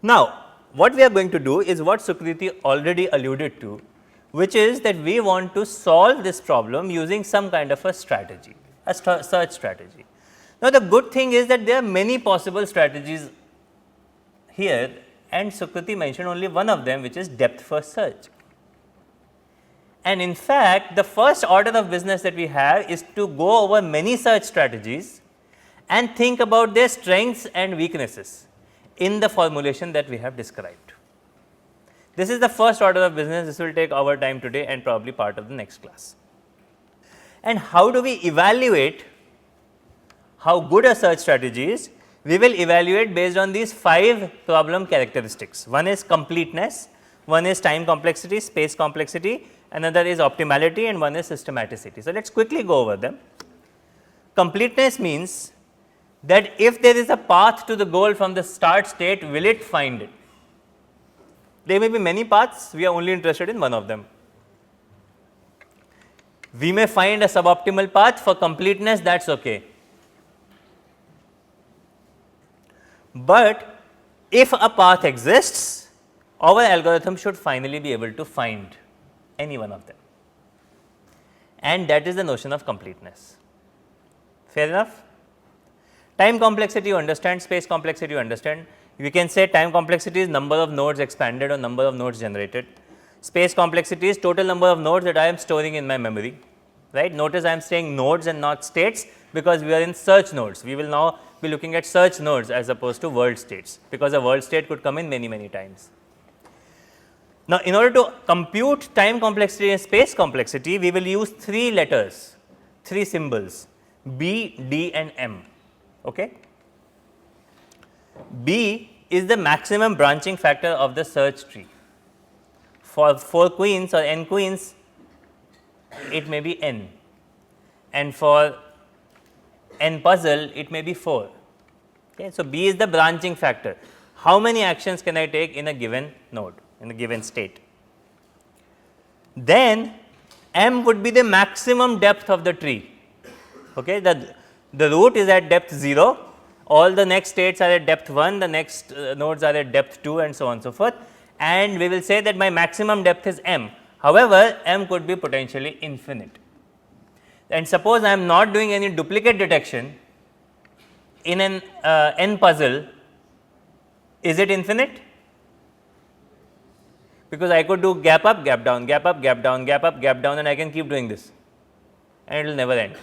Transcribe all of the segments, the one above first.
Now, what we are going to do is what Sukriti already alluded to, which is that we want to solve this problem using some kind of a strategy, a search strategy. Now, the good thing is that there are many possible strategies here, and Sukriti mentioned only one of them, which is depth first search. And in fact, the first order of business that we have is to go over many search strategies and think about their strengths and weaknesses in the formulation that we have described. This is the first order of business. This will take our time today and probably part of the next class. And how do we evaluate how good a search strategy is? We will evaluate based on these 5 problem characteristics. One is completeness, one is time complexity, space complexity, another is optimality, and one is systematicity. So, let us quickly go over them. Completeness means that if there is a path to the goal from the start state, will it find it? There may be many paths, we are only interested in one of them. We may find a suboptimal path. For completeness, that is okay. But if a path exists, our algorithm should finally be able to find any one of them, and that is the notion of completeness. Fair enough? Time complexity you understand, space complexity you understand. We can say time complexity is number of nodes expanded or number of nodes generated. Space complexity is total number of nodes that I am storing in my memory, right. Notice I am saying nodes and not states, because we are in search nodes. We will now be looking at search nodes as opposed to world states, because a world state could come in many times. Now, in order to compute time complexity and space complexity, we will use 3 letters, 3 symbols, B, D and M. Okay. B is the maximum branching factor of the search tree. For 4 queens or n queens, it may be n, and for n puzzle, it may be 4. Okay. So, B is the branching factor. How many actions can I take in a given node, in a given state? Then M would be the maximum depth of the tree. Okay. The root is at depth 0, all the next states are at depth 1, the next nodes are at depth 2, and so on and so forth, and we will say that my maximum depth is M. However, M could be potentially infinite. And suppose I am not doing any duplicate detection in an n puzzle, is it infinite? Because I could do gap up, gap down, gap up, gap down, gap up, gap down, and I can keep doing this, and it will never end.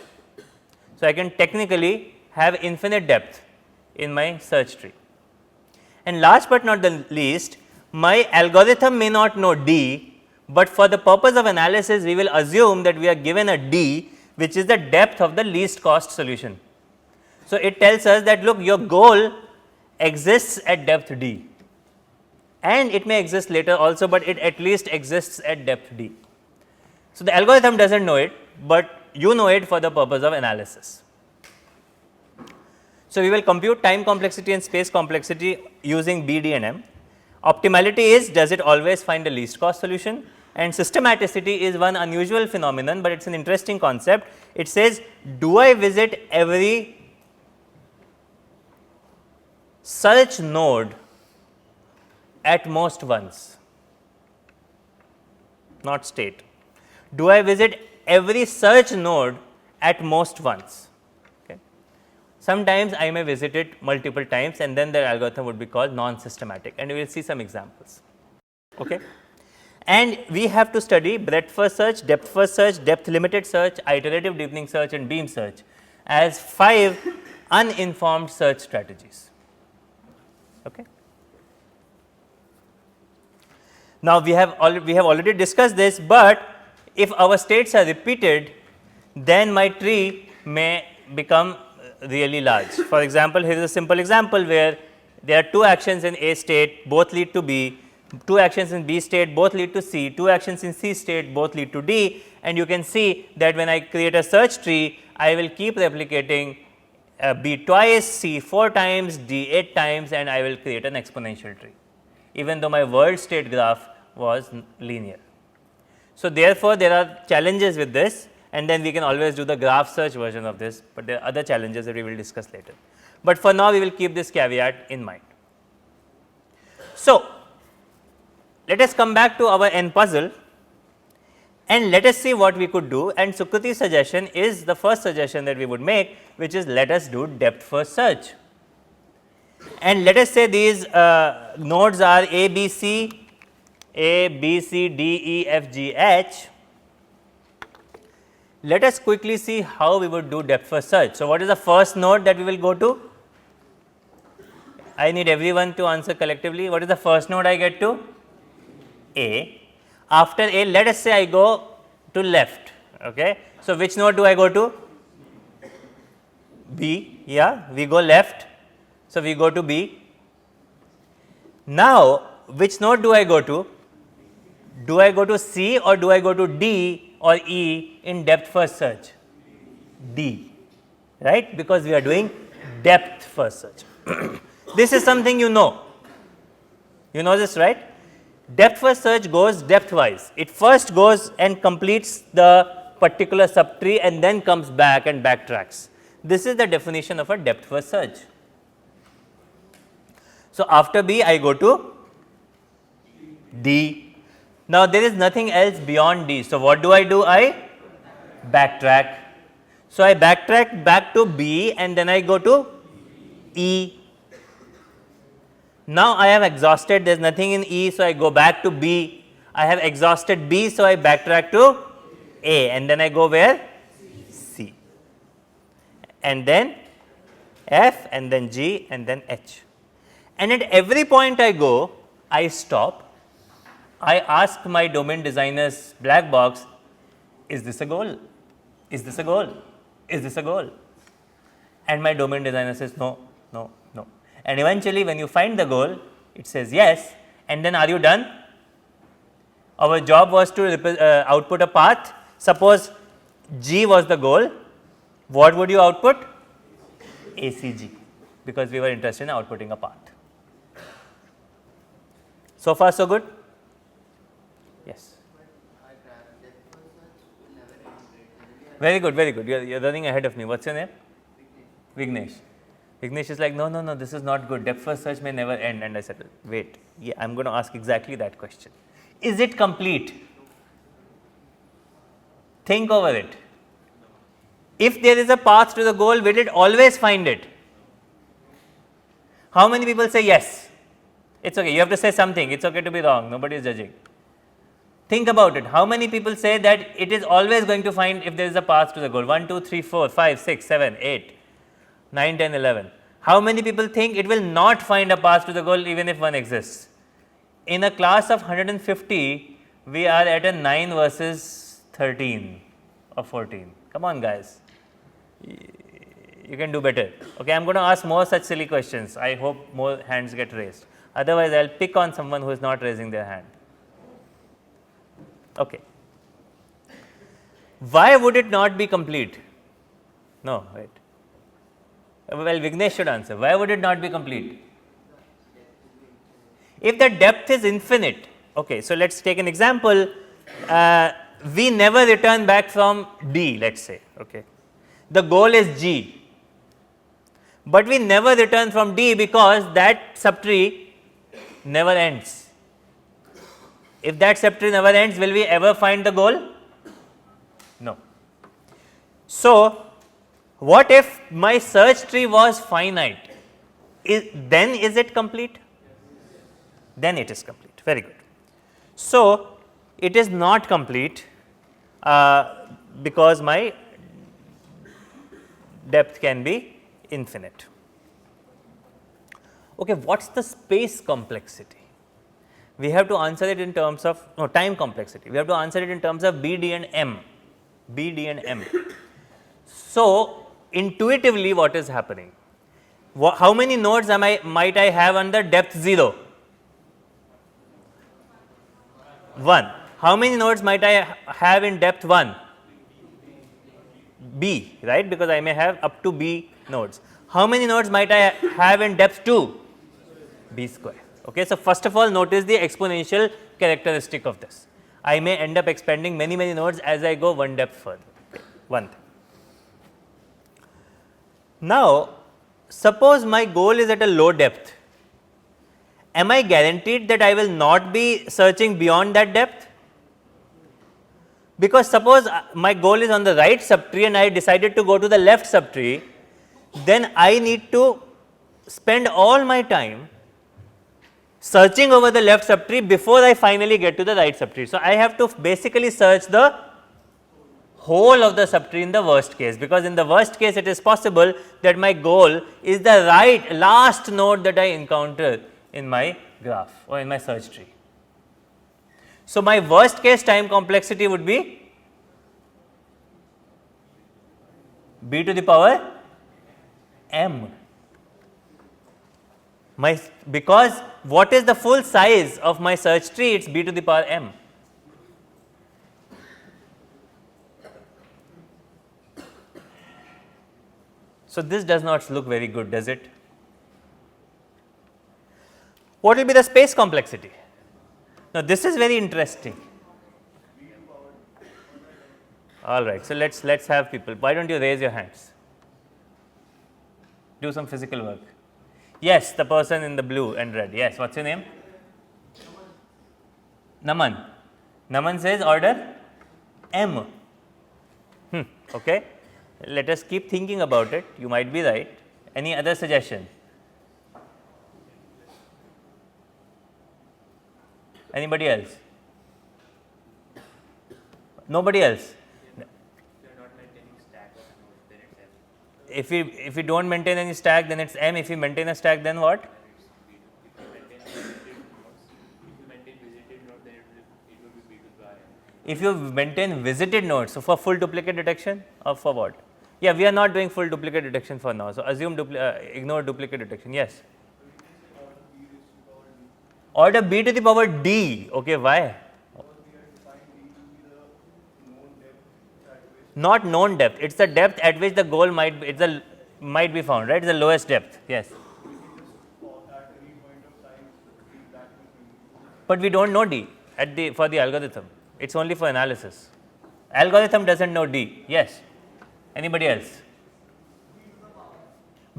So, I can technically have infinite depth in my search tree. And last but not the least, my algorithm may not know D, but for the purpose of analysis, we will assume that we are given a D, which is the depth of the least cost solution. So, it tells us that look, your goal exists at depth D, and it may exist later also, but it at least exists at depth D. So, the algorithm does not know it, but you know it for the purpose of analysis. So, we will compute time complexity and space complexity using B, D and M. Optimality is, does it always find the least cost solution, and systematicity is one unusual phenomenon, but it is an interesting concept. It says, do I visit every search node at most once, not state. Do I visit every search node at most once? Okay. Sometimes I may visit it multiple times, and then the algorithm would be called non-systematic, and we will see some examples. Okay. And we have to study breadth first search, depth first search, depth limited search, iterative deepening search, and beam search as 5 uninformed search strategies. Okay. Now, we have already discussed this, but if our states are repeated, then my tree may become really large. For example, here is a simple example where there are 2 actions in A state, both lead to B, 2 actions in B state, both lead to C, 2 actions in C state, both lead to D, and you can see that when I create a search tree, I will keep replicating B twice, C 4 times, D 8 times, and I will create an exponential tree, even though my world state graph was linear. So, therefore, there are challenges with this, and then we can always do the graph search version of this, but there are other challenges that we will discuss later. But for now, we will keep this caveat in mind. So, let us come back to our n puzzle and let us see what we could do, and Sukriti's suggestion is the first suggestion that we would make, which is let us do depth first search. And let us say these nodes are A, B, C, D, E, F, G, H. Let us quickly see how we would do depth first search. So, what is the first node that we will go to? I need everyone to answer collectively. What is the first node I get to? A. After A, let us say I go to left. Okay. So, which node do I go to? B. Yeah, we go left. So, we go to B. Now, which node do I go to? Do I go to C or do I go to D or E in depth first search? D, right, because we are doing depth first search. This is something you know this, right? Depth first search goes depth wise. It first goes and completes the particular subtree and then comes back and backtracks. This is the definition of a depth first search. So, after B I go to D. Now, there is nothing else beyond D. So, what do? I backtrack. So, I backtrack back to B and then I go to E. Now, I have exhausted, there is nothing in E. So, I go back to B. I have exhausted B. So, I backtrack to A and then I go where? C, and then F and then G and then H. And at every point I go, I stop. I ask my domain designer's black box, is this a goal? Is this a goal? Is this a goal? And my domain designer says no, no, no. And eventually when you find the goal, it says yes, and then are you done? Our job was to output a path. Suppose G was the goal, what would you output? ACG, because we were interested in outputting a path. So far so good? Yes. Very good, very good. You are running ahead of me. What's your name? Vignesh. Vignesh is like, no, no, no, this is not good. Depth first search may never end. And I said, wait, yeah, I am going to ask exactly that question. Is it complete? Think over it. If there is a path to the goal, will it always find it? How many people say yes? It's okay. You have to say something. It's okay to be wrong. Nobody is judging. Think about it. How many people say that it is always going to find if there is a path to the goal? 1, 2, 3, 4, 5, 6, 7, 8, 9, 10, 11. How many people think it will not find a path to the goal even if one exists? In a class of 150, we are at a 9 versus 13 or 14. Come on, guys. You can do better. Okay, I am going to ask more such silly questions. I hope more hands get raised. Otherwise, I will pick on someone who is not raising their hand. Okay. Why would it not be complete? No, wait. Well, Vignesh should answer. Why would it not be complete? If the depth is infinite, okay, so let us take an example. We never return back from D, let us say, okay. The goal is G, but we never return from D because that subtree never ends. If that subtree never ends, will we ever find the goal? No. So, what if my search tree was finite? Then is it complete? Then it is complete. Very good. So, it is not complete because my depth can be infinite. Okay, what is the space complexity? We have to answer it in terms of time complexity. We have to answer it in terms of B, D and M. B, D and M. So, intuitively what is happening? How many nodes might I have under depth 0? 1. How many nodes might I have in depth 1? B, right, because I may have up to B nodes. How many nodes might I have in depth 2? B square. Okay, so, first of all notice the exponential characteristic of this. I may end up expanding many nodes as I go one depth further. Okay, one thing. Now, suppose my goal is at a low depth am I guaranteed that I will not be searching beyond that depth? Because suppose my goal is on the right subtree and I decided to go to the left subtree, then I need to spend all my time searching over the left subtree before I finally get to the right subtree. So, I have to basically search the whole of the subtree in the worst case, because in the worst case it is possible that my goal is the right last node that I encounter in my graph or in my search tree. So, my worst case time complexity would be b to the power m. Because what is the full size of my search tree? It is b to the power m. So, this does not look very good, does it? What will be the space complexity? Now, this is very interesting. All right. So, let us have people. Why don't you raise your hands? Do some physical work. Yes, the person in the blue and red. Yes, what is your name? Naman. Naman says order M. Okay. Let us keep thinking about it. You might be right. Any other suggestion? Anybody else? Nobody else? If we don't maintain any stack, then it's M. If we maintain a stack, then what? If you maintain visited nodes, so for full duplicate detection or for what? Yeah, we are not doing full duplicate detection for now. So, assume ignore duplicate detection. Yes. Order b to the power d. Okay, why? Not known depth. It's the depth at which the goal might be. Might be found, right? It's the lowest depth. Yes. But we don't know d for the algorithm. It's only for analysis. Algorithm doesn't know d. Yes. Anybody else?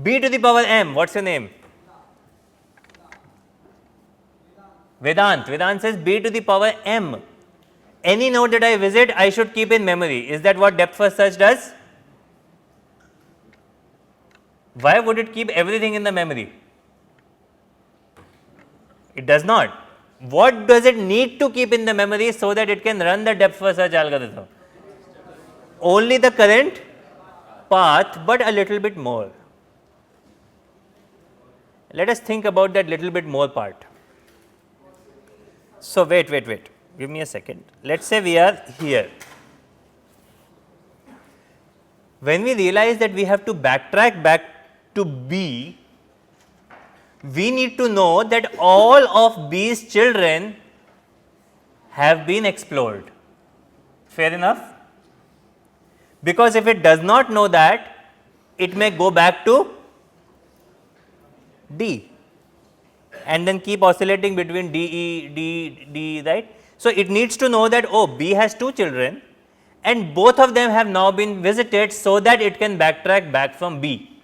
b to the power m. What's your name? Vedant. Vedant says b to the power m. Any node that I visit, I should keep in memory. Is that what depth first search does? Why would it keep everything in the memory? It does not. What does it need to keep in the memory so that it can run the depth first search algorithm? Only the current path, but a little bit more. Let us think about that little bit more part. So, wait. Give me a second. Let us say we are here. When we realize that we have to backtrack back to B, we need to know that all of B's children have been explored. Fair enough? Because if it does not know that, it may go back to D and then keep oscillating between D, E, D, right. So, it needs to know that B has 2 children and both of them have now been visited, so that it can backtrack back from B.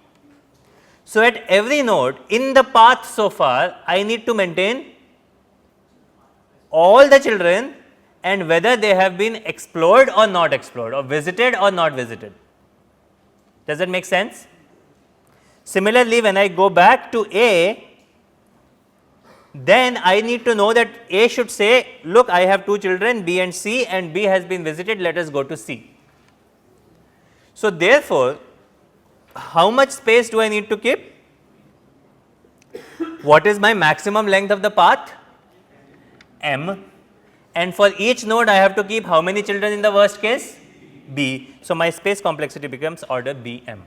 So, at every node in the path so far, I need to maintain all the children and whether they have been explored or not explored, or visited or not visited. Does that make sense? Similarly, when I go back to A, then I need to know that A should say, look, I have 2 children B and C, and B has been visited, let us go to C. So, therefore, how much space do I need to keep? What is my maximum length of the path? M. And for each node I have to keep how many children in the worst case? B. So, my space complexity becomes order Bm.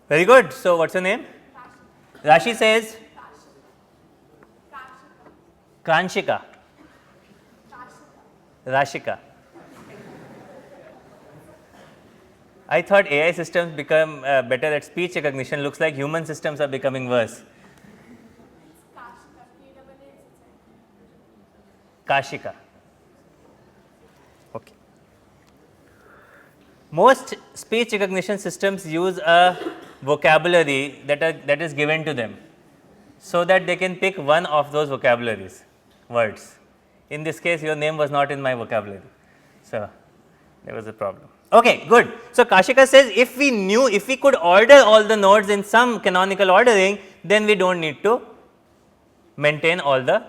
Very good. So, what is your name? Rashi says Kranshika. Rashika. I thought AI systems become better at speech recognition. Looks like human systems are becoming worse. Kashika. most speech recognition systems use a vocabulary that is given to them, so that they can pick one of those vocabularies, words. In this case, your name was not in my vocabulary, so there was a problem. Okay, good. So, Kashika says if we could order all the nodes in some canonical ordering, then we do not need to maintain all the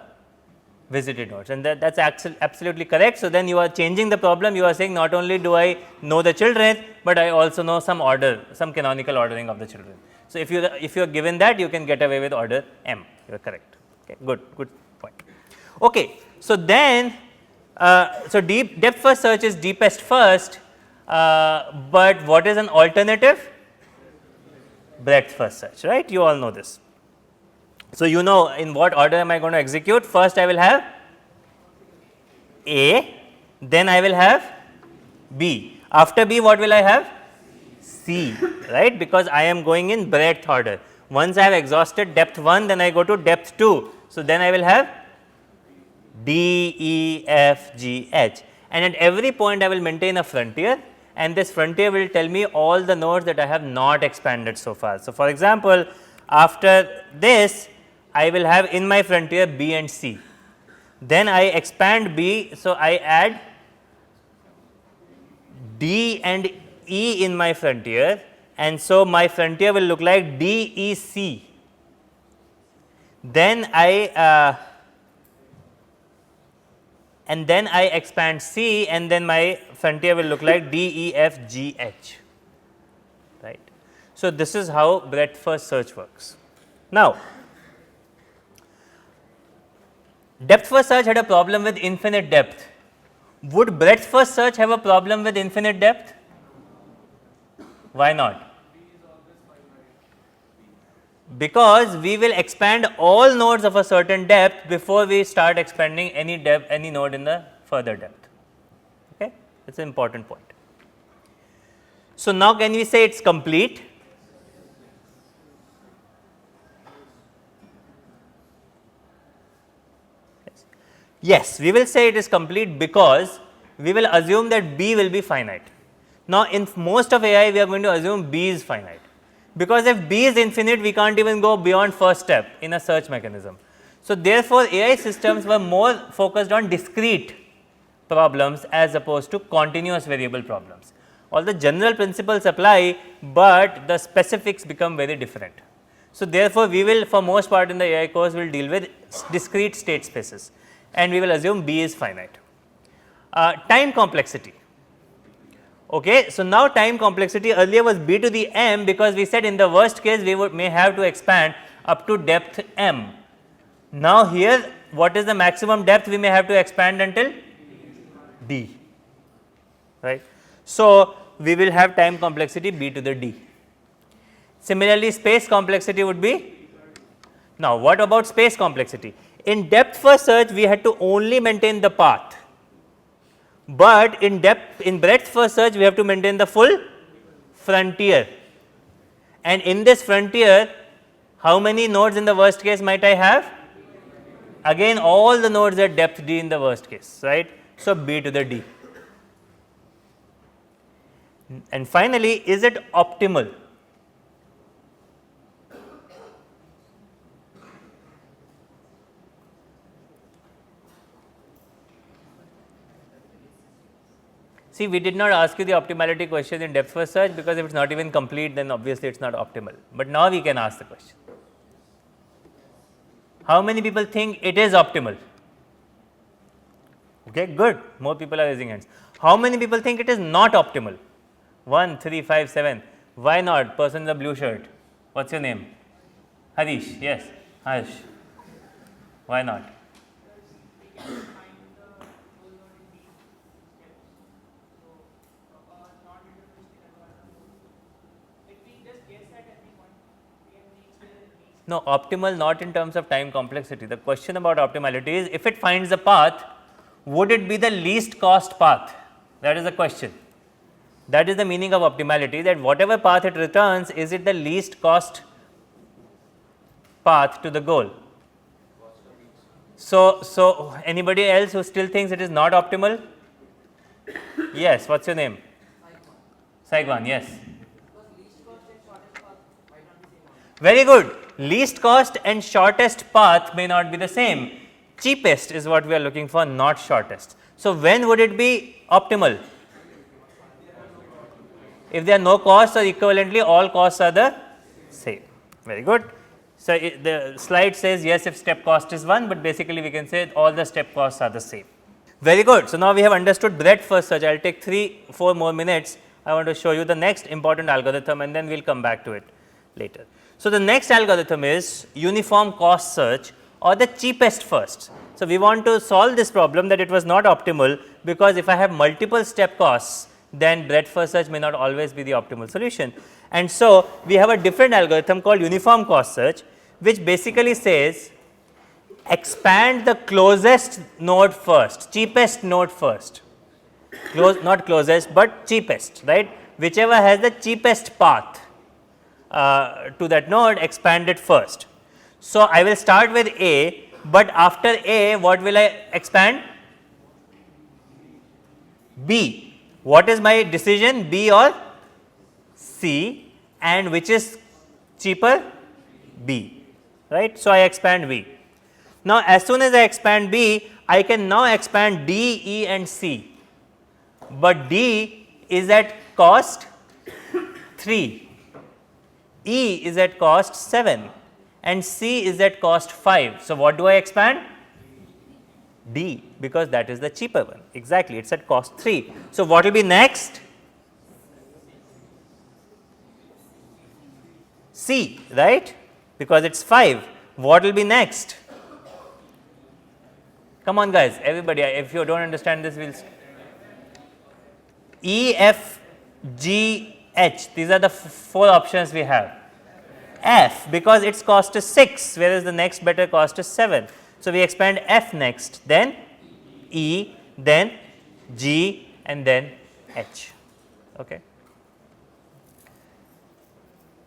visited nodes, and that is absolutely correct. So, then you are changing the problem, you are saying not only do I know the children, but I also know some order, some canonical ordering of the children. So, if you are given that, you can get away with order M, you are correct. Okay, good point. Okay, so then so depth first search is deepest first, but what is an alternative? Breadth first search, right? You all know this. So, you know in what order am I going to execute? First I will have A, then I will have B. After B, what will I have? C, right, because I am going in breadth order. Once I have exhausted depth 1, then I go to depth 2. So, then I will have D, E, F, G, H, and at every point I will maintain a frontier, and this frontier will tell me all the nodes that I have not expanded so far. So, for example, after this I will have in my frontier B and C, then I expand B. So, I add D and E in my frontier, and so my frontier will look like D, E, C. Then I expand C, and then my frontier will look like D, E, F, G, H, right. So, this is how breadth first search works. Now, depth first search had a problem with infinite depth. Would breadth first search have a problem with infinite depth? Why not? Because we will expand all nodes of a certain depth before we start expanding any node in the further depth. Okay, it's an important point. So, now can we say it's complete? Yes, we will say it is complete because we will assume that B will be finite. Now, in most of AI, we are going to assume B is finite, because if B is infinite, we can't even go beyond first step in a search mechanism. So, therefore, AI systems were more focused on discrete problems as opposed to continuous variable problems. All the general principles apply, but the specifics become very different. So, therefore, we will for most part in the AI course will deal with discrete state spaces, and we will assume B is finite. Time complexity. Okay, so, now time complexity earlier was B to the M, because we said in the worst case we may have to expand up to depth M. Now, here what is the maximum depth we may have to expand until? D, right. So, we will have time complexity B to the D. Similarly, space complexity would be, now what about space complexity? In depth first search we had to only maintain the path, but in breadth first search we have to maintain the full frontier, and in this frontier how many nodes in the worst case might I have? Again all the nodes at depth D in the worst case, right. So, B to the D. And finally, is it optimal? See, we did not ask you the optimality question in depth first search, because if it is not even complete, then obviously it is not optimal, but now we can ask the question. How many people think it is optimal? Okay, good, more people are raising hands. How many people think it is not optimal? 1, 3, 5, 7. Why not? Person in the blue shirt. What's your name? Harish. Yes, Harsh. Why not? No, optimal not in terms of time complexity. The question about optimality is, if it finds a path, would it be the least cost path? That is the question. That is the meaning of optimality, that whatever path it returns, is it the least cost path to the goal? So anybody else who still thinks it is not optimal? Yes, what's your name? Saigwan, yes. Very good. Least cost and shortest path may not be the same. Cheapest is what we are looking for, not shortest. So, when would it be optimal? If there are no costs or equivalently all costs are the same. Very good. So, the slide says yes if step cost is 1, but basically we can say all the step costs are the same. Very good. So, now we have understood breadth first search. I will take 3-4 more minutes. I want to show you the next important algorithm and then we will come back to it later. So, the next algorithm is uniform cost search or the cheapest first. So, we want to solve this problem that it was not optimal, because if I have multiple step costs, then breadth first search may not always be the optimal solution. And so, we have a different algorithm called uniform cost search, which basically says expand the closest node first, cheapest node first, not closest, but cheapest, right, whichever has the cheapest path to that node, expand it first. So, I will start with A, but after A what will I expand? B. What is my decision, B or C, and which is cheaper? B, right. So, I expand B. Now, as soon as I expand B, I can now expand D, E and C, but D is at cost 3, E is at cost 7 and C is at cost 5. So, what do I expand? D, because that is the cheaper one, exactly, it is at cost 3. So, what will be next? C, right, because it is 5. What will be next? Come on guys, everybody, if you do not understand this, we will E, F, G, H, these are the 4 options we have. F, because its cost is 6, whereas the next better cost is 7. So, we expand F next, then E, then G and then H. Okay.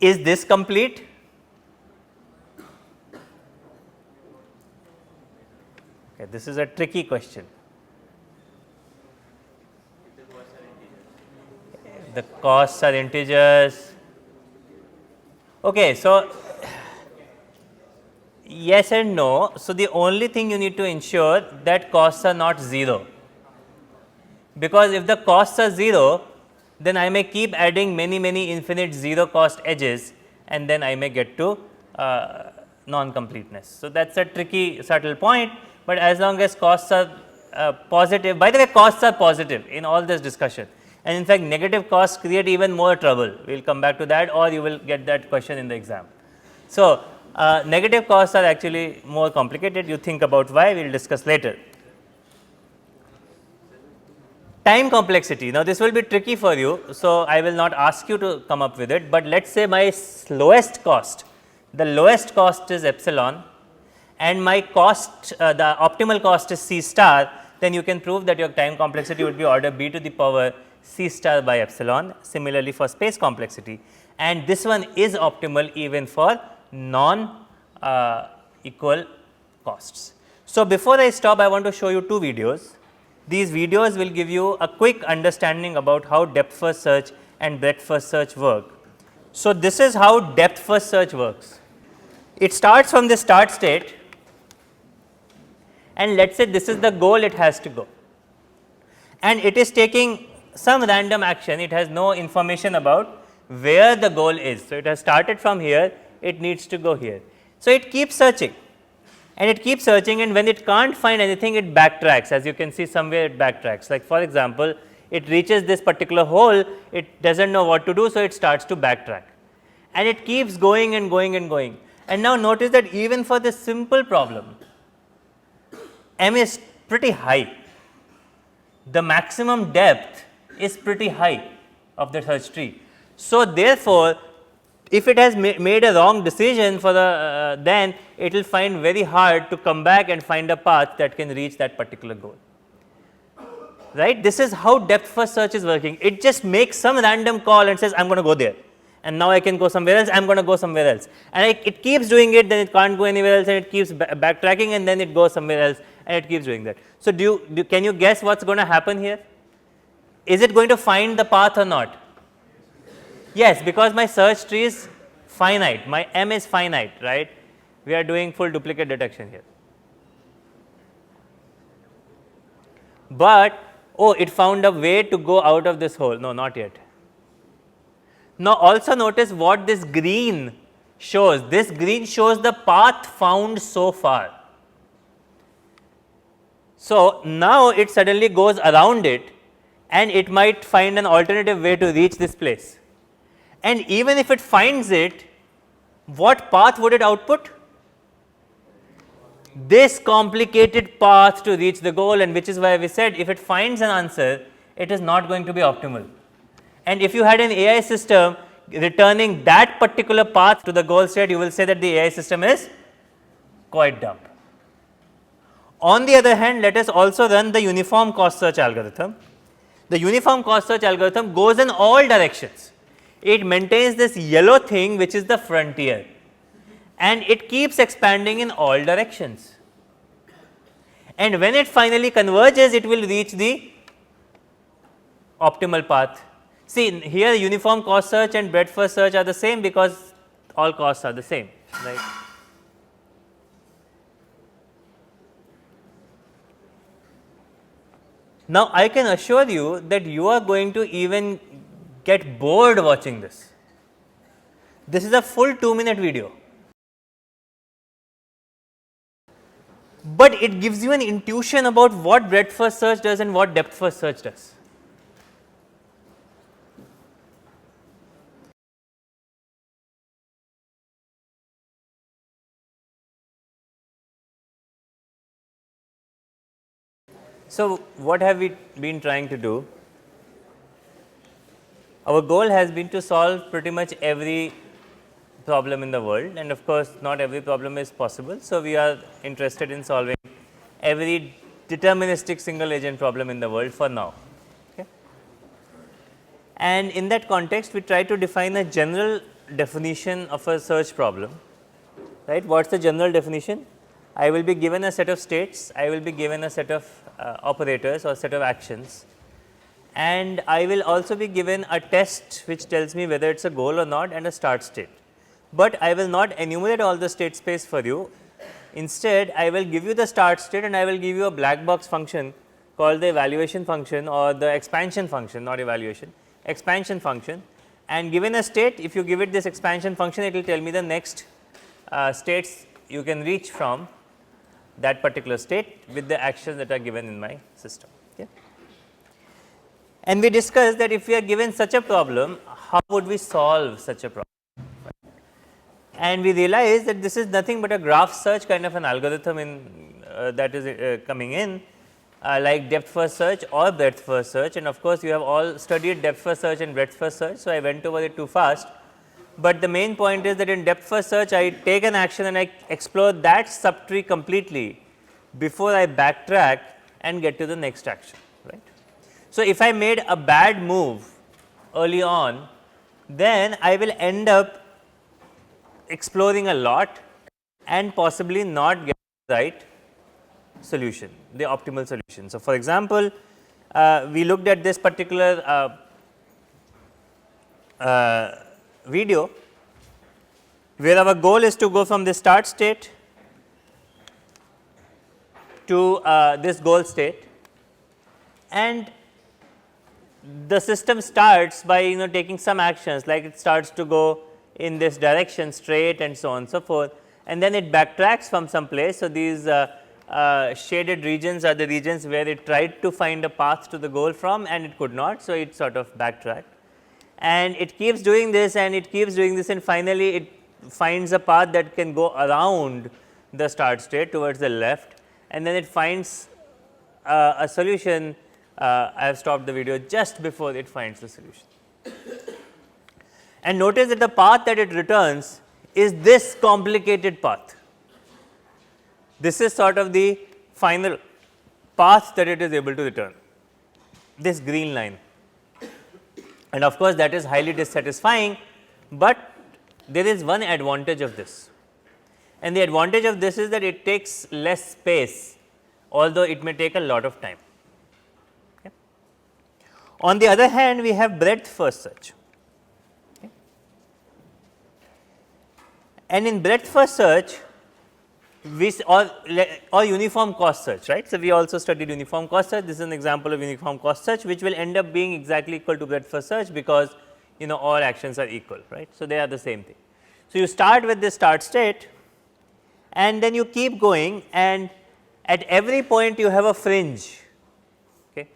Is this complete? Okay, this is a tricky question. The costs are integers. Okay, so yes and no. So, the only thing you need to ensure that costs are not 0, because if the costs are 0, then I may keep adding many infinite 0 cost edges and then I may get to non-completeness. So, that is a tricky subtle point, but as long as costs are positive, by the way costs are positive in all this discussion, and in fact negative costs create even more trouble. We will come back to that, or you will get that question in the exam. So, negative costs are actually more complicated, you think about why, we will discuss later. Time complexity, now this will be tricky for you. So, I will not ask you to come up with it, but let us say my lowest cost, the lowest cost is epsilon and my cost, the optimal cost is C star, then you can prove that your time complexity would be order b to the power C star by epsilon. Similarly, for space complexity, and this one is optimal even for non equal costs. So, before I stop, I want to show you 2 videos. These videos will give you a quick understanding about how depth first search and breadth first search work. So, this is how depth first search works. It starts from the start state, and let us say this is the goal it has to go, and it is taking some random action, it has no information about where the goal is. So, it has started from here, it needs to go here. So, it keeps searching and it keeps searching, and when it can't find anything, it backtracks. As you can see, somewhere it backtracks, like for example, it reaches this particular hole, it does not know what to do. So, it starts to backtrack and it keeps going and going and going. And now notice that even for this simple problem, M is pretty high, the maximum depth is pretty high of the search tree. So, therefore, if it has made a wrong decision for the then it will find very hard to come back and find a path that can reach that particular goal, right. This is how depth first search is working. It just makes some random call and says I am going to go there, and now I can go somewhere else, I am going to go somewhere else, and it keeps doing it, then it can't go anywhere else, and it keeps backtracking, and then it goes somewhere else, and it keeps doing that. So, can you guess what is going to happen here? Is it going to find the path or not? Yes, because my search tree is finite, my M is finite, right. We are doing full duplicate detection here. But oh, it found a way to go out of this hole. No, not yet. Now, also notice what this green shows. This green shows the path found so far. So, now it suddenly goes around it and it might find an alternative way to reach this place. And even if it finds it, what path would it output? This complicated path to reach the goal, and which is why we said if it finds an answer, it is not going to be optimal. And if you had an AI system returning that particular path to the goal state, you will say that the AI system is quite dumb. On the other hand, let us also run the uniform cost search algorithm. The uniform cost search algorithm goes in all directions. It maintains this yellow thing which is the frontier, and it keeps expanding in all directions. And when it finally converges, it will reach the optimal path. See, here uniform cost search and breadth first search are the same because all costs are the same, right. Now, I can assure you that you are going to even get bored watching this. This is a full 2-minute video, but it gives you an intuition about what breadth first search does and what depth first search does. So, what have we been trying to do? Our goal has been to solve pretty much every problem in the world, and of course, not every problem is possible. So, we are interested in solving every deterministic single agent problem in the world for now. Okay. And in that context, we try to define a general definition of a search problem, right. What is the general definition? I will be given a set of states, I will be given a set of operators or set of actions, and I will also be given a test which tells me whether it is a goal or not and a start state. But I will not enumerate all the state space for you. Instead, I will give you the start state and I will give you a black box function called the evaluation function or the expansion function, not evaluation, expansion function. And given a state, if you give it this expansion function, it will tell me the next states you can reach from that particular state with the actions that are given in my system. Okay. And we discussed that if we are given such a problem, how would we solve such a problem? And we realized that this is nothing but a graph search kind of an algorithm in that is coming in like depth first search or breadth first search, and of course, you have all studied depth first search and breadth first search. So, I went over it too fast, but the main point is that in depth first search I take an action and I explore that subtree completely before I backtrack and get to the next action, right. So, if I made a bad move early on, then I will end up exploring a lot and possibly not get the right solution, the optimal solution. So, for example, we looked at this particular video where our goal is to go from the start state to this goal state, and the system starts by taking some actions, like it starts to go in this direction straight and so on and so forth, and then it backtracks from some place. So, these shaded regions are the regions where it tried to find a path to the goal from and it could not. So, it sort of backtracked, and it keeps doing this and it keeps doing this, and finally, it finds a path that can go around the start state towards the left, and then it finds a solution. I have stopped the video just before it finds the solution. And notice that the path that it returns is this complicated path. This is sort of the final path that it is able to return, this green line. And of course, that is highly dissatisfying, but there is one advantage of this, and the advantage of this is that it takes less space, although it may take a lot of time. Okay. On the other hand, we have breadth first search. Okay. and in breadth first search or uniform cost search, right. So, we also studied uniform cost search. This is an example of uniform cost search, which will end up being exactly equal to breadth first search, because all actions are equal, right. So, they are the same thing. So, you start with this start state and then you keep going, and at every point you have a fringe. Okay.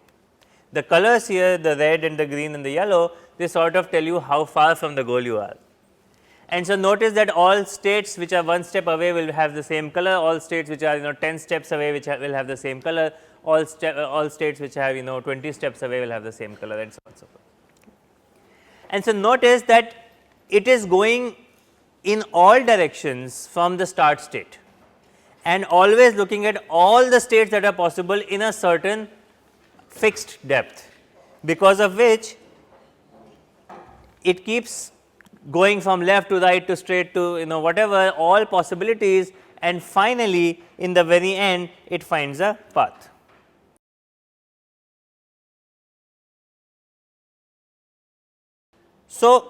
The colors here, the red and the green and the yellow, they sort of tell you how far from the goal you are. And so, notice that all states which are one step away will have the same color, all states which are 10 steps away which will have the same color, all states which have 20 steps away will have the same color, and so on and so forth. And so, notice that it is going in all directions from the start state, and always looking at all the states that are possible in a certain fixed depth, because of which it keeps going from left to right to straight to whatever, all possibilities, and finally in the very end it finds a path. So,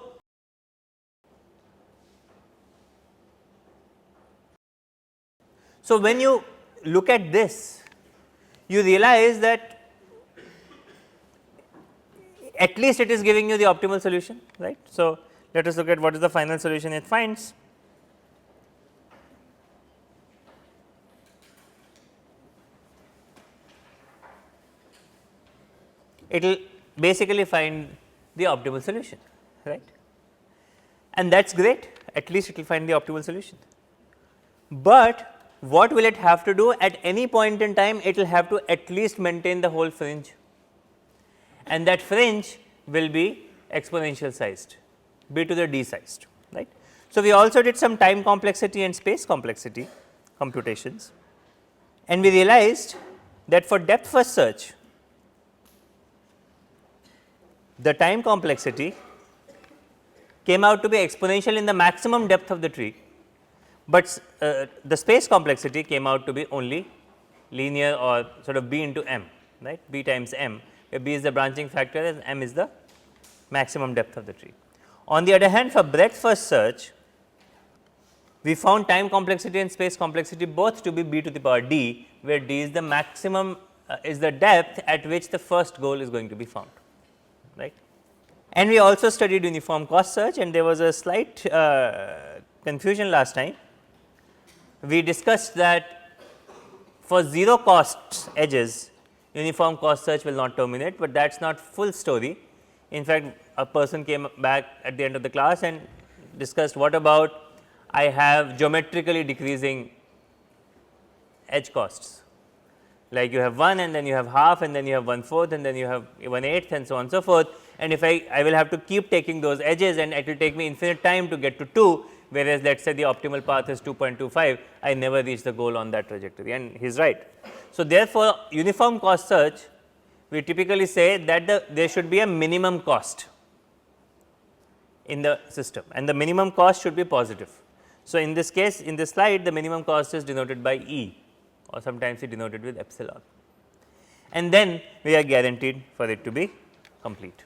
when you look at this, you realize that at least it is giving you the optimal solution, right. So, let us look at what is the final solution it finds. It will basically find the optimal solution, right, and that is great, at least it will find the optimal solution. But what will it have to do? At any point in time, it will have to at least maintain the whole fringe, and that fringe will be exponential sized, b to the d sized, right. So, we also did some time complexity and space complexity computations, and we realized that for depth first search, the time complexity came out to be exponential in the maximum depth of the tree, but the space complexity came out to be only linear, or sort of b into m, right, b times m, where b is the branching factor and m is the maximum depth of the tree. On the other hand, for breadth first search, we found time complexity and space complexity both to be b to the power d, where d is the maximum is the depth at which the first goal is going to be found, right. And we also studied uniform cost search, and there was a slight confusion last time. We discussed that for 0 cost edges, uniform cost search will not terminate, but that is not full story. In fact, a person came back at the end of the class and discussed, what about I have geometrically decreasing edge costs, like you have 1 and then you have half and then you have 1/4 and then you have 1/8 and so on and so forth, and if I will have to keep taking those edges, and it will take me infinite time to get to 2, whereas let us say the optimal path is 2.25, I never reach the goal on that trajectory, and he is right. So, therefore, uniform cost search, we typically say that there should be a minimum cost in the system, and the minimum cost should be positive. So, in this case, in this slide, the minimum cost is denoted by E, or sometimes it denoted with epsilon, and then we are guaranteed for it to be complete.